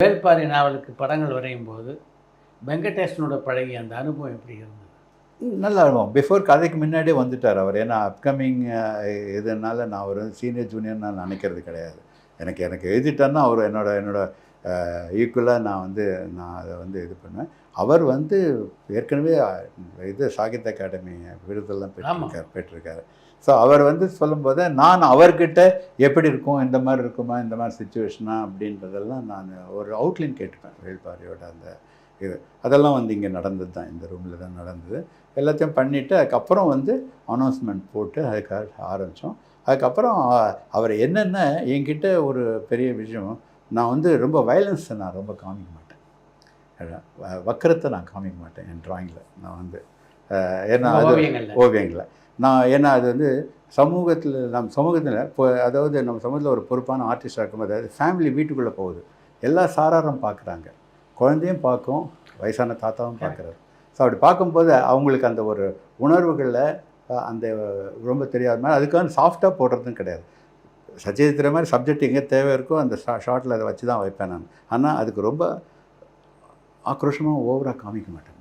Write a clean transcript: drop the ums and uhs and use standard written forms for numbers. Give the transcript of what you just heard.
வேள்பாரி நாவலுக்கு படங்கள் வரையும் போது வெங்கடேஷனோட பழகிய அந்த அனுபவம் எப்படி இருந்தது? நல்லா இருக்கும். பிஃபோர் கதைக்கு முன்னாடியே வந்துட்டார் அவர். ஏன்னா அப்கமிங் இதனால நான் அவர் சீனியர் ஜூனியர் நான் நினைக்கிறது கிடையாது. எனக்கு எனக்கு எழுதிட்டார்னா அவர் என்னோட ஈக்குவலாக நான் அதை இது பண்ணுவேன். அவர் ஏற்கனவே இது சாகித்ய அகாடமி விருதெல்லாம் பெற்றிருக்காரு. ஸோ அவர் சொல்லும்போது நான் அவர்கிட்ட எப்படி இருக்கும், இந்த மாதிரி இருக்குமா, இந்த மாதிரி சுச்சுவேஷனா அப்படின்றதெல்லாம் நான் ஒரு அவுட்லைன் கேட்டுப்பேன். வேள்பாரியோட அந்த இது அதெல்லாம் இங்கே நடந்தது தான், இந்த ரூமில் தான் நடந்தது. எல்லாத்தையும் பண்ணிவிட்டு அதுக்கப்புறம் அனௌன்ஸ்மெண்ட் போட்டு அதுக்காக ஆரம்பித்தோம். அதுக்கப்புறம் அவர் என்னென்ன என்கிட்ட ஒரு பெரிய விஷயம், நான் ரொம்ப வயலன்ஸை நான் ரொம்ப காமிக்க மாட்டேன், வக்கரத்தை நான் காமிக்க மாட்டேன் என் ட்ராயிங்கில். நான் ஏன்னா அது ஓவியங்களை ஏன்னா அது சமூகத்தில் இப்போ அதாவது நம்ம சமூகத்தில் ஒரு பொறுப்பான ஆர்டிஸ்டாக இருக்கும்போது அது ஃபேமிலி வீட்டுக்குள்ளே போகுது, எல்லா சாராரும் பார்க்குறாங்க, குழந்தையும் பார்க்கும், வயசான தாத்தாவும் பார்க்குறாரு. ஸோ அப்படி பார்க்கும்போது அவங்களுக்கு அந்த ஒரு உணர்வுகளில் அந்த ரொம்ப தெரியாத மாதிரி அதுக்கான சாஃப்டாக போடுறதும் கிடையாது. சச்சித்திர மாதிரி சப்ஜெக்ட் எங்கே தேவை இருக்கோ அந்த ஷார்ட்டில் அதை வச்சு தான் வைப்பேன் நான். ஆனால் அதுக்கு ரொம்ப ஆக்ரோஷமாக ஓவராக காமிக்க மாட்டேன்.